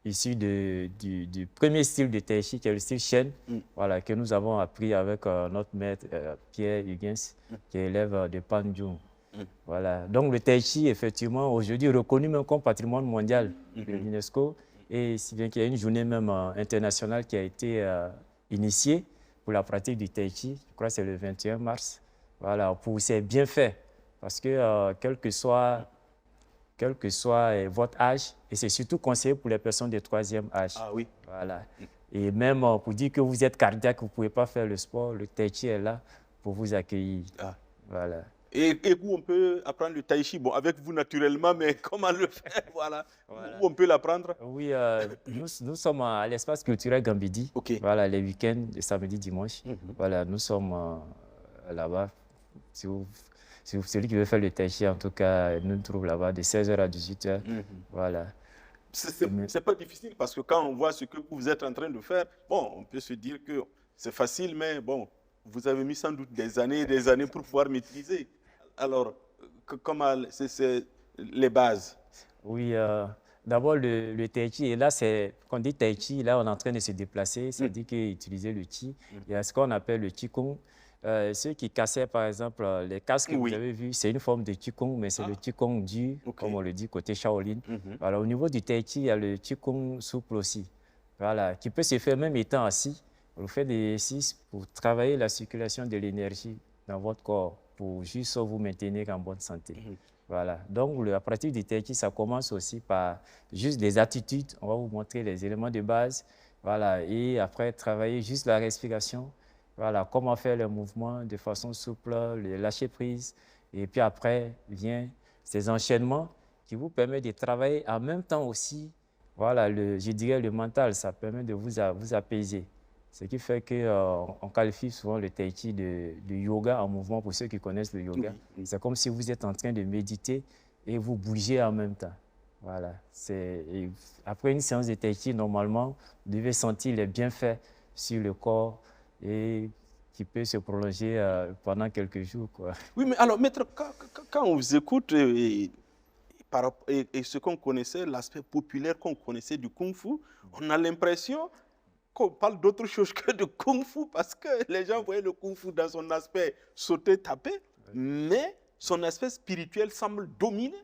issue du premier style de tai chi, qui est le style Shen, voilà, que nous avons appris avec notre maître Pierre Huygens, qui est élève de Panjung. Voilà. Donc le tai chi, effectivement, aujourd'hui reconnu même comme patrimoine mondial de l'UNESCO, et si bien qu'il y a une journée même internationale qui a été initiée pour la pratique du tai chi, je crois que c'est le 21 mars, voilà, pour ses bienfaits, parce que quel que soit votre âge, et c'est surtout conseillé pour les personnes de troisième âge. Ah oui. Voilà. Et même pour dire que vous êtes cardiaque, vous ne pouvez pas faire le sport, le tai chi est là pour vous accueillir. Ah. Voilà. Et où on peut apprendre le tai chi? Bon, avec vous naturellement, mais comment le faire? Voilà. Où on peut l'apprendre? Oui, nous sommes à l'espace culturel Gambidi. Ok. Voilà, les week-ends, les samedis, dimanches. Voilà, nous sommes là-bas. Celui qui veut faire le tai chi, en tout cas, nous nous trouvons là-bas de 16h à 18h. Voilà. C'est pas difficile parce que quand on voit ce que vous êtes en train de faire, bon, on peut se dire que c'est facile, mais bon, vous avez mis sans doute des années et des années pour pouvoir maîtriser. Alors, comment c'est les bases? Oui, d'abord le tai chi, et là, quand on dit tai chi, là, on est en train de se déplacer, c'est-à-dire qu'utiliser le chi. Il y a ce qu'on appelle le qigong. Ceux qui cassaient, par exemple, les casques que vous avez vus, c'est une forme de qigong, mais c'est le qigong dur, comme on le dit, côté Shaolin. Voilà, au niveau du tai chi, il y a le qigong souple aussi, voilà, qui peut se faire même étant assis. Vous faites des exercices pour travailler la circulation de l'énergie dans votre corps, pour juste vous maintenir en bonne santé. Voilà. Donc, la pratique du tai chi, ça commence aussi par juste des attitudes. On va vous montrer les éléments de base. Voilà. Et après, travailler juste la respiration. Voilà. Comment faire les mouvements de façon souple, les lâcher prise. Et puis après, vient ces enchaînements qui vous permettent de travailler en même temps aussi. Voilà, je dirais le mental, ça permet de vous apaiser. Ce qui fait qu'on qualifie souvent le tai chi de yoga en mouvement pour ceux qui connaissent le yoga. C'est comme si vous êtes en train de méditer et vous bougez en même temps. Voilà. Après une séance de tai chi, normalement, vous devez sentir les bienfaits sur le corps et qui peut se prolonger pendant quelques jours, quoi. Oui, mais alors, maître, quand on vous écoute et ce qu'on connaissait, l'aspect populaire qu'on connaissait du Kung Fu, on a l'impression qu'on parle d'autre chose que de Kung Fu parce que les gens voyaient le Kung Fu dans son aspect sauter, taper, mais son aspect spirituel semble dominer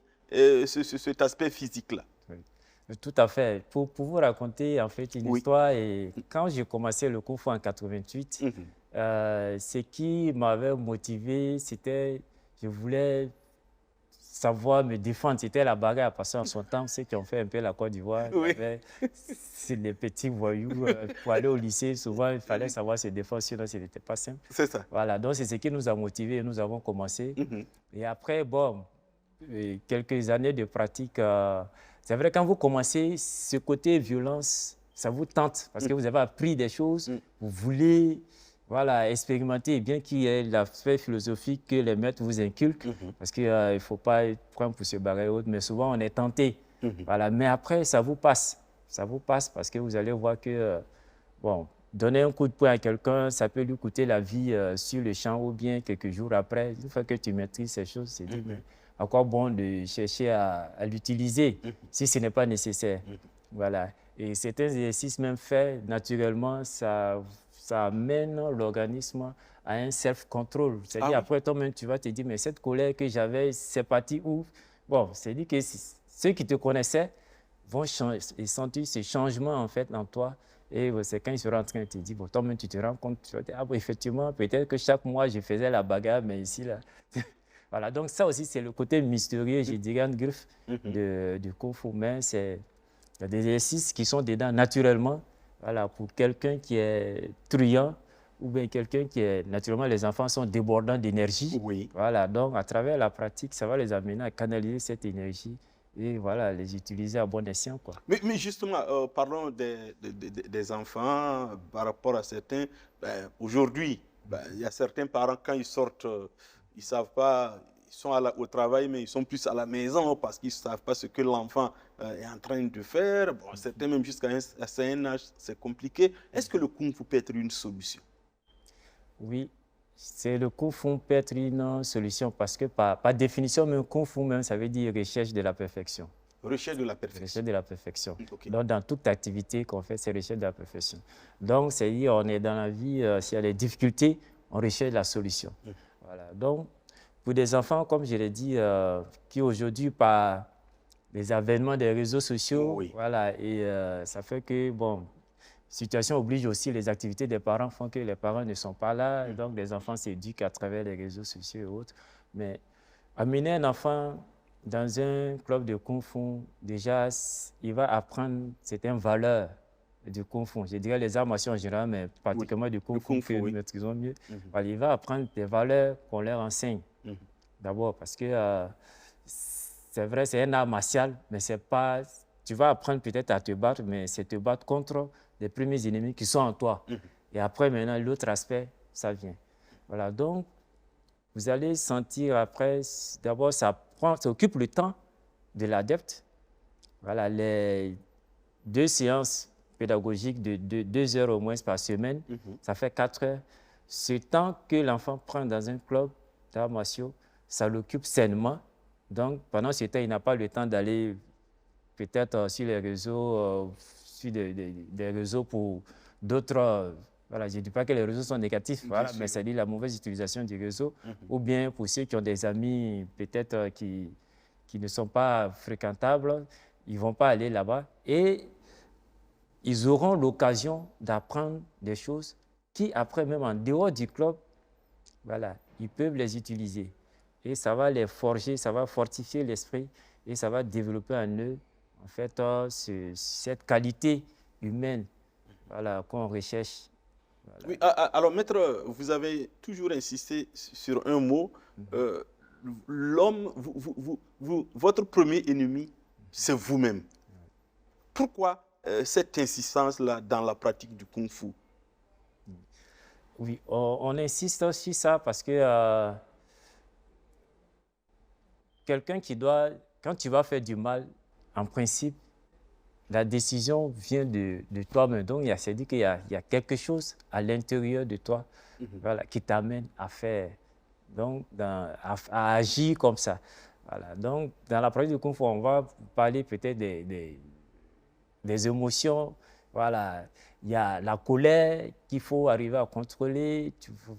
cet aspect physique-là. Tout à fait. Pour vous raconter en fait une histoire, et quand j'ai commencé le Kung Fu en 88, ce qui m'avait motivé, c'était je voulais savoir me défendre. C'était la bagarre, parce qu'en son temps, ceux qui ont fait un peu la Côte d'Ivoire, c'est les petits voyous. Pour aller au lycée, souvent, il fallait savoir se défendre, sinon ce n'était pas simple. C'est ça. Voilà, donc c'est ce qui nous a motivés et nous avons commencé. Et après, bon, quelques années de pratique, c'est vrai, quand vous commencez, ce côté violence, ça vous tente, parce que vous avez appris des choses, vous voulez... Voilà, expérimenter, bien qu'il y ait l'aspect philosophique que les maîtres vous inculquent, parce qu'il ne faut pas prendre pour se barrer autre, mais souvent on est tenté. Voilà, mais après, ça vous passe. Ça vous passe parce que vous allez voir que, bon, donner un coup de poing à quelqu'un, ça peut lui coûter la vie sur le champ ou bien quelques jours après. Une fois que tu maîtrises ces choses, c'est dit, mais à quoi bon de chercher à l'utiliser si ce n'est pas nécessaire. Voilà. Et certains exercices même faits naturellement, ça amène l'organisme à un self-control. C'est-à-dire, après toi-même, tu vas te dire, mais cette colère que j'avais, c'est parti où? Bon, c'est-à-dire que ceux qui te connaissaient vont sentir ce changement, en fait, en toi. Et c'est quand ils seront en train de te dire, bon, toi-même, tu te rends compte, tu vas te dire, ah bon, effectivement, peut-être que chaque mois, je faisais la bagarre, mais ici, là... Voilà, donc ça aussi, c'est le côté mystérieux, je dirais, en griffe du Kung Fu. Mais il y a des exercices qui sont dedans naturellement. Voilà, pour quelqu'un qui est truand ou bien quelqu'un qui est... Naturellement, les enfants sont débordants d'énergie. Voilà, donc à travers la pratique, ça va les amener à canaliser cette énergie et voilà, les utiliser à bon escient, quoi. Mais justement, parlons des enfants par rapport à certains. Aujourd'hui, il y a certains parents, quand ils sortent, ils ne savent pas, sont au travail, mais ils sont plus à la maison parce qu'ils ne savent pas ce que l'enfant est en train de faire. Bon, certains, même jusqu'à un certain âge, c'est compliqué. Est-ce que le Kung Fu peut être une solution? Oui, c'est le Kung Fu peut être une solution parce que par définition, même Kung Fu, même, ça veut dire recherche de la perfection. Recherche de la perfection. Recherche de la perfection. Okay. Donc, dans toute activité qu'on fait, c'est recherche de la perfection. Donc, c'est-à-dire, on est dans la vie, s'il y a des difficultés, on recherche la solution. Voilà. Donc, pour des enfants, comme je l'ai dit, qui aujourd'hui, par les avènements des réseaux sociaux, voilà, et ça fait que, bon, situation oblige aussi, les activités des parents font que les parents ne sont pas là, et donc les enfants s'éduquent à travers les réseaux sociaux et autres. Mais amener un enfant dans un club de Kung Fu, déjà, il va apprendre certaines valeurs du Kung Fu. Je dirais les arts martiaux en général, mais particulièrement du Kung Fu que nous maîtrisons mieux. Voilà, il va apprendre des valeurs qu'on leur enseigne. D'abord, parce que c'est vrai, c'est un art martial, mais c'est pas... Tu vas apprendre peut-être à te battre, mais c'est te battre contre les premiers ennemis qui sont en toi. Et après, maintenant, l'autre aspect, ça vient. Voilà, donc, vous allez sentir après, d'abord, ça occupe le temps de l'adepte. Voilà, les 2 séances pédagogiques de 2 heures au moins par semaine, ça fait 4 heures. Ce temps que l'enfant prend dans un club d'arts martiaux, ça l'occupe sainement. Donc, pendant ce temps, il n'a pas le temps d'aller peut-être sur les réseaux, sur des réseaux pour d'autres... Voilà, je ne dis pas que les réseaux sont négatifs, voilà, mais c'est la mauvaise utilisation du réseau. Ou bien pour ceux qui ont des amis peut-être qui ne sont pas fréquentables, ils ne vont pas aller là-bas. Et ils auront l'occasion d'apprendre des choses qui, après, même en dehors du club, voilà, ils peuvent les utiliser. Et ça va les forger, ça va fortifier l'esprit et ça va développer en eux, en fait, cette qualité humaine, voilà, qu'on recherche. Voilà. Oui, alors, maître, vous avez toujours insisté sur un mot. L'homme, votre premier ennemi, c'est vous-même. Pourquoi cette insistance-là dans la pratique du Kung Fu? Oui, on insiste sur ça parce que quelqu'un qui doit, quand tu vas faire du mal, en principe, la décision vient de toi-même. Donc, c'est-à-dire qu'il y a quelque chose à l'intérieur de toi voilà, qui t'amène à faire, donc, à agir comme ça. Voilà. Donc, dans la pratique du Kung Fu, on va parler peut-être des émotions. Voilà. Il y a la colère qu'il faut arriver à contrôler,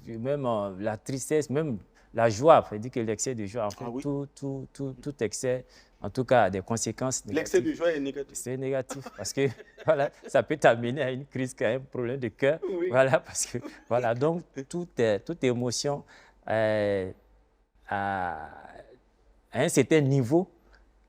même la tristesse, même la joie. C'est-à-dire que l'excès de joie, en fait, tout excès, en tout cas, a des conséquences négatives. L'excès de joie est négatif. C'est négatif parce que voilà, ça peut t'amener à une crise, à un problème de cœur. Voilà, parce que, voilà, donc, toute émotion à un certain niveau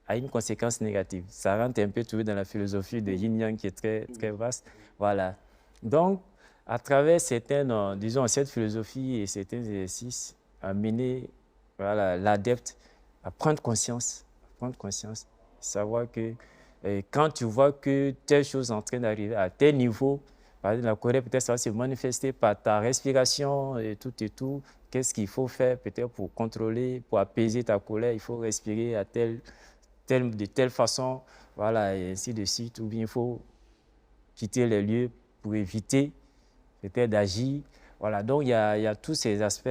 a une conséquence négative. Ça rentre un peu tout dans la philosophie de Yin-Yang qui est très, très vaste. Voilà. Donc, à travers certaines, disons, cette philosophie et certains exercices, amener voilà, l'adepte à prendre conscience, savoir que quand tu vois que telle chose est en train d'arriver à tel niveau, par exemple, la colère peut-être ça va se manifester par ta respiration et tout. Qu'est-ce qu'il faut faire peut-être pour contrôler, pour apaiser ta colère? Il faut respirer de telle façon, voilà, et ainsi de suite. Ou bien il faut quitter les lieux pour éviter peut-être d'agir. Voilà, donc il y a tous ces aspects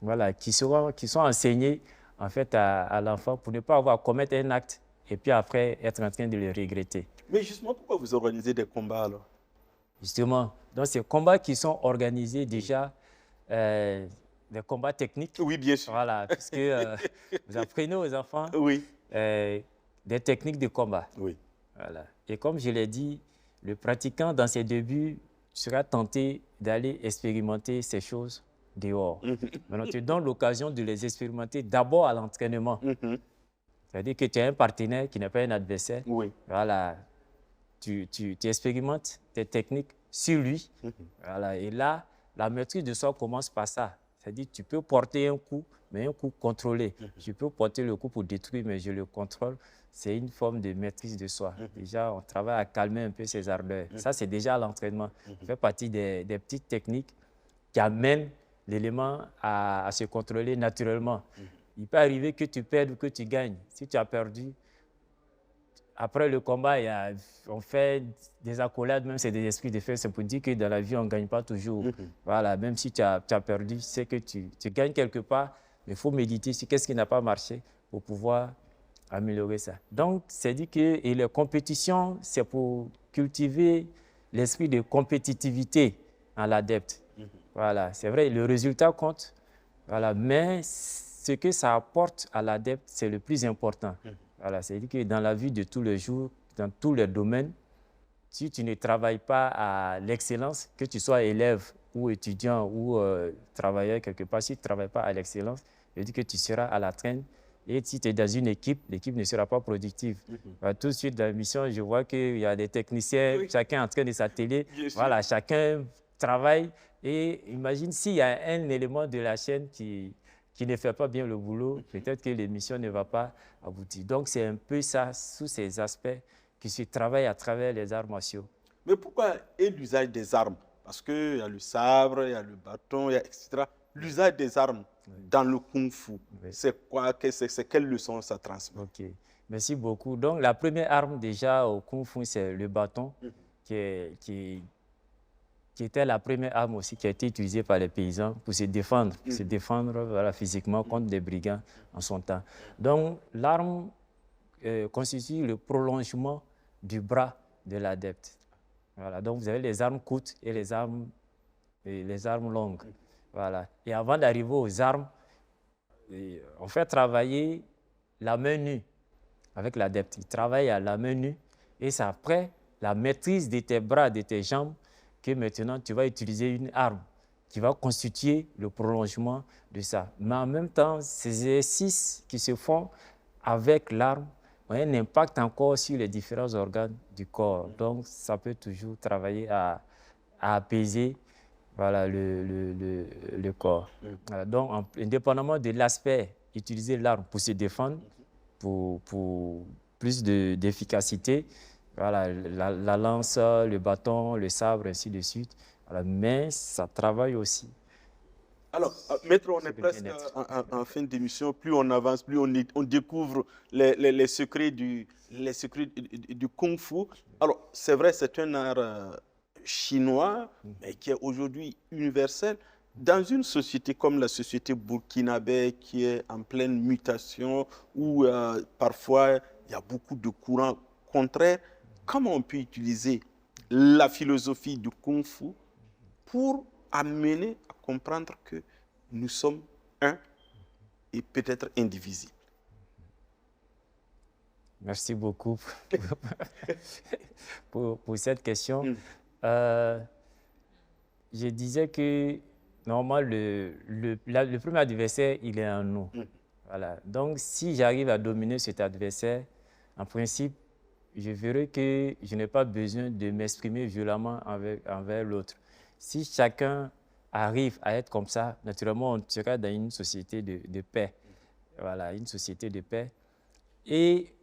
voilà, qui sont enseignés en fait à l'enfant pour ne pas avoir à commettre un acte et puis après être en train de le regretter. Mais justement, pourquoi vous organisez des combats alors? Justement, donc ces combats qui sont organisés déjà, des combats techniques. Oui, bien sûr. Voilà, puisque vous apprenez aux enfants des techniques de combat. Oui. Voilà. Et comme je l'ai dit, le pratiquant dans ses débuts sera tenté d'aller expérimenter ces choses dehors. Maintenant, tu donnes l'occasion de les expérimenter d'abord à l'entraînement. C'est-à-dire que tu as un partenaire qui n'est pas un adversaire. Oui. Voilà. Tu expérimentes tes techniques sur lui. Voilà. Et là, la maîtrise de soi commence par ça. C'est-à-dire que tu peux porter un coup, mais un coup contrôlé. Je peux porter le coup pour détruire, mais je le contrôle. C'est une forme de maîtrise de soi. Déjà, on travaille à calmer un peu ses ardeurs. Ça, c'est déjà l'entraînement. Ça fait partie des petites techniques qui amènent l'élément à se contrôler naturellement. il peut arriver que tu perdes ou que tu gagnes. Si tu as perdu, après le combat, on fait des accolades, même c'est des esprits de fête. C'est pour dire que dans la vie, on ne gagne pas toujours. Voilà, même si tu as perdu, c'est que tu gagnes quelque part, mais il faut méditer sur qu'est-ce qui n'a pas marché pour pouvoir améliorer ça. Donc, c'est dit que et les compétitions, c'est pour cultiver l'esprit de compétitivité en l'adepte. Voilà, c'est vrai, le résultat compte, voilà, mais ce que ça apporte à l'adepte, c'est le plus important. Voilà, c'est-à-dire que dans la vie de tous les jours, dans tous les domaines, si tu ne travailles pas à l'excellence, que tu sois élève ou étudiant ou travailleur quelque part, si tu ne travailles pas à l'excellence, je dis que tu seras à la traîne. Et si tu es dans une équipe, l'équipe ne sera pas productive. Tout de suite, dans la mission, je vois qu'il y a des techniciens, chacun en train de s'atteler. Voilà, chacun travaille. Et imagine s'il y a un élément de la chaîne qui ne fait pas bien le boulot, peut-être que l'émission ne va pas aboutir. Donc, c'est un peu ça, sous ces aspects, qui se travaillent à travers les arts martiaux. Mais pourquoi est l'usage des armes? Parce qu'il y a le sabre, il y a le bâton, etc. L'usage des armes dans le kung-fu, c'est quoi? C'est quelle leçon ça transmet? Ok, merci beaucoup. Donc, la première arme déjà au kung-fu, c'est le bâton, qui était la première arme aussi qui a été utilisée par les paysans pour se défendre, voilà, physiquement contre des brigands en son temps. Donc, l'arme constitue le prolongement du bras de l'adepte. Voilà, donc, vous avez les armes courtes et les armes longues. Voilà. Et avant d'arriver aux armes, on fait travailler la main nue avec l'adepte. Il travaille à la main nue et c'est après la maîtrise de tes bras, de tes jambes, que maintenant tu vas utiliser une arme qui va constituer le prolongement de ça. Mais en même temps, ces exercices qui se font avec l'arme ont un impact encore sur les différents organes du corps. Donc, ça peut toujours travailler à apaiser, voilà, le corps. Voilà, donc, indépendamment de l'aspect, utiliser l'arme pour se défendre, pour plus d'efficacité, voilà, la lance, le bâton, le sabre, ainsi de suite. Voilà, mais ça travaille aussi. Alors, maître, on est presque en fin d'émission. Plus on avance, plus on découvre les secrets du kung-fu. Alors, c'est vrai, c'est un art chinois, mais qui est aujourd'hui universel. Dans une société comme la société burkinabé, qui est en pleine mutation, où parfois il y a beaucoup de courants contraires, comment on peut utiliser la philosophie du kung-fu pour amener à comprendre que nous sommes un et peut-être indivisibles? Merci beaucoup pour cette question. Je disais que normalement, le premier adversaire, il est en nous. Voilà. Donc, si j'arrive à dominer cet adversaire, en principe, je verrai que je n'ai pas besoin de m'exprimer violemment envers l'autre. Si chacun arrive à être comme ça, naturellement, on sera dans une société de paix. Voilà, une société de paix. Et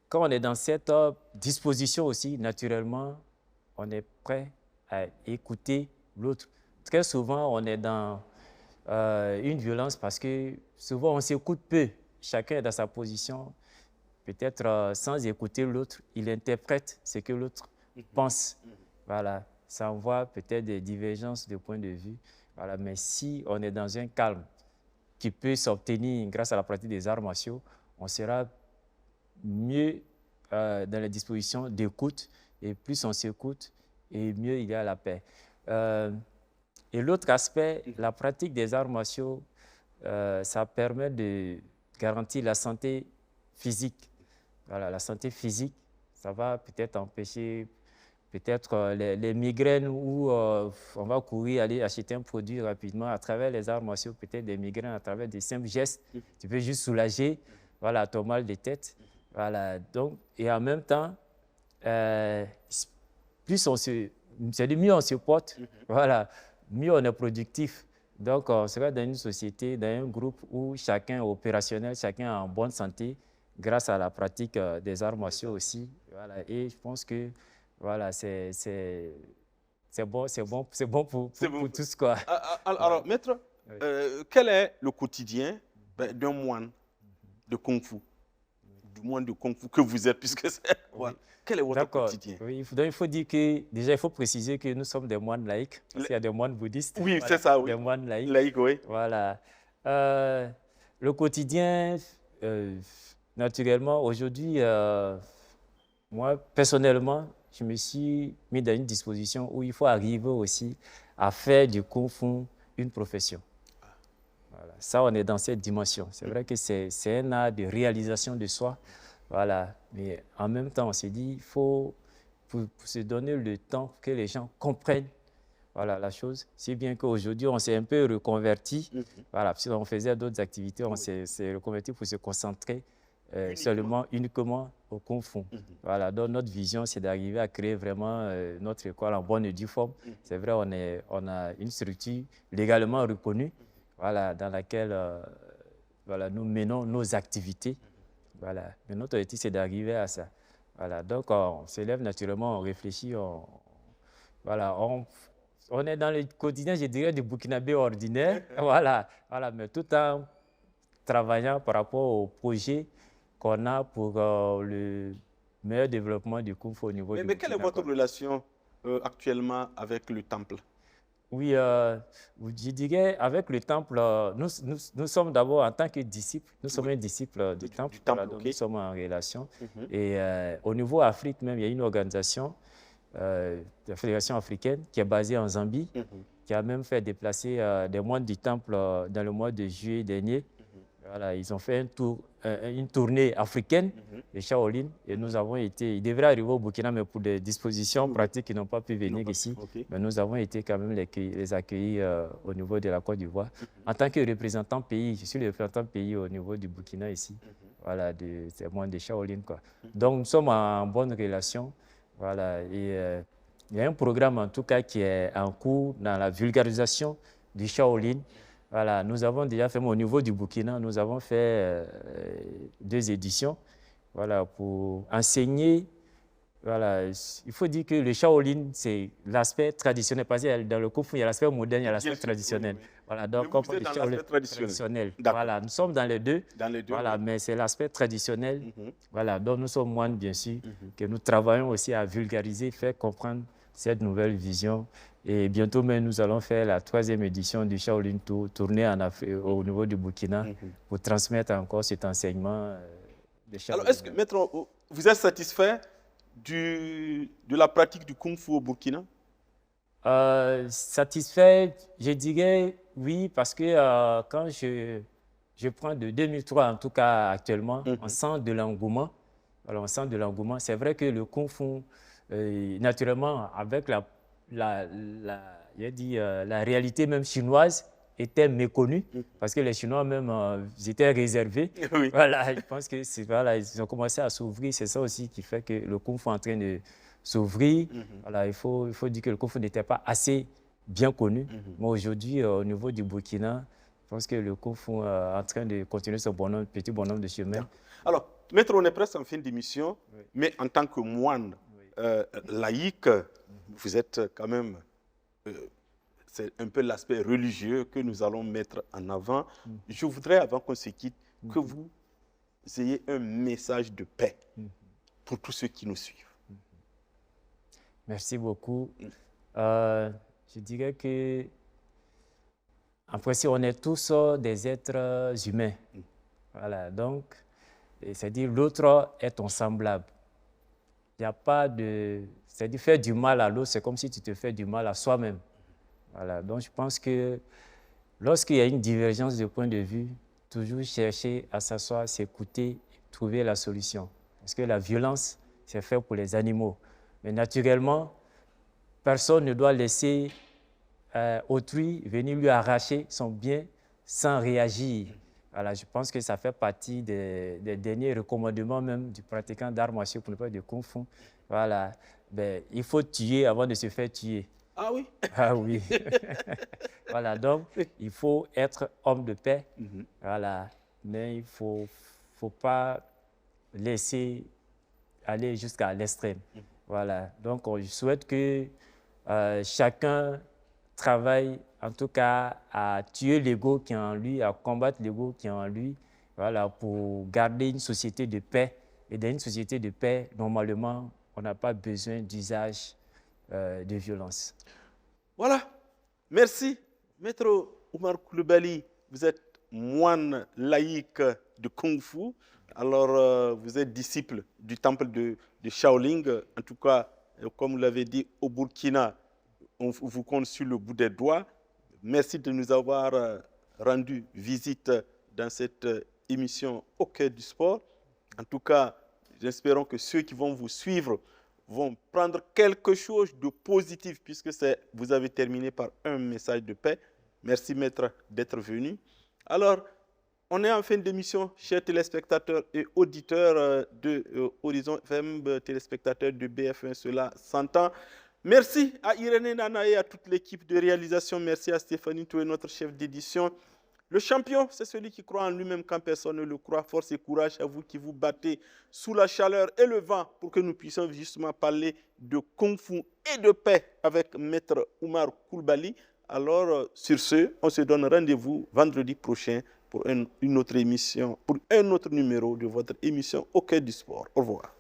quand on est dans cette disposition aussi, naturellement, on est prêt à écouter l'autre. Très souvent, on est dans une violence parce que souvent, on s'écoute peu. Chacun est dans sa position. Peut-être sans écouter l'autre, il interprète ce que l'autre pense. Voilà, ça envoie peut-être des divergences de point de vue. Voilà, mais si on est dans un calme qui peut s'obtenir grâce à la pratique des arts martiaux, on sera mieux dans les dispositions d'écoute. Et plus on s'écoute, et mieux il y a la paix. Et l'autre aspect, la pratique des arts martiaux, ça permet de garantir la santé physique. Voilà, la santé physique, ça va peut-être empêcher les migraines où on va courir, aller acheter un produit rapidement. À travers les arts martiaux, peut-être des migraines, à travers des simples gestes, tu peux juste soulager, voilà, ton mal de tête. Voilà, donc, et en même temps, mieux on se porte, voilà, mieux on est productif. Donc, on sera dans une société, dans un groupe où chacun est opérationnel, chacun est en bonne santé, grâce à la pratique des arts martiaux aussi. Voilà, et je pense que voilà, c'est bon pour tous, quoi. Alors, maître, quel est le quotidien d'un moine de Kung Fu, du moine de Kung Fu que vous êtes, puisque c'est... Voilà. Quel est votre quotidien? Oui, donc il faut dire que, déjà, il faut préciser que nous sommes des moines laïcs, parce qu'il y a des moines bouddhistes. Oui, voilà, c'est ça, oui. Des moines laïcs. Laïque, oui. Voilà. Le quotidien, naturellement, aujourd'hui, moi, personnellement, je me suis mis dans une disposition où il faut arriver aussi à faire du Kung Fu une profession. Voilà. Ça, on est dans cette dimension. C'est vrai que c'est un art de réalisation de soi. Voilà. Mais en même temps, on s'est dit, il faut pour se donner le temps que les gens comprennent voilà, la chose. Si bien qu'aujourd'hui, on s'est un peu reconverti. Voilà, parce qu'on faisait d'autres activités, on s'est reconverti pour se concentrer uniquement au Kung Fu. Voilà, donc notre vision, c'est d'arriver à créer vraiment notre école en bonne et due forme. C'est vrai, on a une structure légalement reconnue, voilà, dans laquelle voilà, nous menons nos activités. Voilà. Mais notre objectif, c'est d'arriver à ça. Voilà. Donc, on s'élève naturellement, on réfléchit, voilà, on est dans le quotidien, je dirais, du Burkinabé ordinaire, voilà, mais tout en travaillant par rapport au projet qu'on a pour le meilleur développement du Kung Fu au niveau du Burkina. Mais quelle est votre relation actuellement avec le temple? Oui, je dirais, avec le temple, nous sommes d'abord en tant que disciples, nous sommes un disciple du temple, voilà, donc nous sommes en relation. Et au niveau Afrique même, il y a une organisation, la Fédération africaine, qui est basée en Zambie, qui a même fait déplacer des moines du temple dans le mois de juillet dernier. Voilà, ils ont fait une tournée africaine de Shaolin et nous avons été, ils devraient arriver au Burkina, mais pour des dispositions pratiques, ils n'ont pas pu venir ici. Mais nous avons été quand même les accueillir au niveau de la Côte d'Ivoire. En tant que représentant pays, je suis le représentant pays au niveau du Burkina ici, voilà, des moines de Shaolin, quoi. Donc nous sommes en bonne relation, voilà, et il y a un programme en tout cas qui est en cours dans la vulgarisation du Shaolin. Voilà, nous avons déjà fait, au niveau du Burkina, nous avons fait 2 éditions, voilà, pour enseigner. Voilà, il faut dire que le Shaolin, c'est l'aspect traditionnel, parce que dans le Kung Fu, il y a l'aspect moderne, il y a l'aspect traditionnel. Oui. Voilà, donc on parle de Shaolin traditionnel. Voilà, nous sommes dans les deux. Voilà, oui. Mais c'est l'aspect traditionnel. Voilà, donc nous sommes moines, bien sûr, que nous travaillons aussi à vulgariser, faire comprendre cette nouvelle vision. Et bientôt même, nous allons faire la 3e édition du Shaolin Tour, tournée en Afrique, au niveau du Burkina, pour transmettre encore cet enseignement de Shaolin. Alors, est-ce que, maître, vous êtes satisfait de la pratique du Kung Fu au Burkina? Satisfait, je dirais oui, parce que quand je prends de 2003, en tout cas actuellement, on sent de l'engouement. Alors, on sent de l'engouement. C'est vrai que le Kung Fu, naturellement, avec la réalité même chinoise était méconnue, parce que les Chinois même ils étaient réservés. Oui. Voilà, je pense que voilà, ils ont commencé à s'ouvrir. C'est ça aussi qui fait que le Kung Fu est en train de s'ouvrir. Voilà, il faut dire que le Kung Fu n'était pas assez bien connu. Mais aujourd'hui, au niveau du Burkina, je pense que le Kung Fu est en train de continuer ce petit bonhomme de chemin. Alors, maître, on est presque en fin d'émission, mais en tant que moine laïque, vous êtes quand même, c'est un peu l'aspect religieux que nous allons mettre en avant. Je voudrais, avant qu'on se quitte, que vous ayez un message de paix pour tous ceux qui nous suivent. Merci beaucoup. Je dirais que, en principe, on est tous des êtres humains. Voilà, donc, c'est-à-dire l'autre est ton semblable. Il n'y a pas de... C'est-à-dire faire du mal à l'autre, c'est comme si tu te fais du mal à soi-même. Voilà, donc je pense que lorsqu'il y a une divergence de point de vue, toujours chercher à s'asseoir, s'écouter, trouver la solution. Parce que la violence, c'est fait pour les animaux. Mais naturellement, personne ne doit laisser autrui venir lui arracher son bien sans réagir. Voilà, je pense que ça fait partie des derniers recommandements même du pratiquant d'arts martiaux, pour ne pas dire de Kung Fu. Voilà, ben, il faut tuer avant de se faire tuer. Ah oui? Ah oui. Voilà, donc il faut être homme de paix. Voilà, mais il ne faut pas laisser aller jusqu'à l'extrême. Voilà, donc je souhaite que chacun travaille en tout cas, à tuer l'ego qui est en lui, à combattre l'ego qui est en lui, voilà, pour garder une société de paix. Et dans une société de paix, normalement, on n'a pas besoin d'usage de violence. Voilà. Merci, Maître Oumar Coulibaly. Vous êtes moine laïque de Kung Fu. Alors, vous êtes disciple du temple de Shaolin. En tout cas, comme vous l'avez dit, au Burkina, on vous compte sur le bout des doigts. Merci de nous avoir rendu visite dans cette émission Au cœur du sport. En tout cas, j'espère que ceux qui vont vous suivre vont prendre quelque chose de positif puisque vous avez terminé par un message de paix. Merci, maître, d'être venu. Alors, on est en fin d'émission, chers téléspectateurs et auditeurs de Horizon FM, téléspectateurs de BF1, cela s'entend. Merci à Irénée Nana et à toute l'équipe de réalisation. Merci à Stéphanie Toué, notre chef d'édition. Le champion, c'est celui qui croit en lui-même quand personne ne le croit. Force et courage à vous qui vous battez sous la chaleur et le vent pour que nous puissions justement parler de Kung Fu et de paix avec Maître Oumar Coulibaly. Alors, sur ce, on se donne rendez-vous vendredi prochain pour une autre émission, pour un autre numéro de votre émission Au cœur du sport. Au revoir.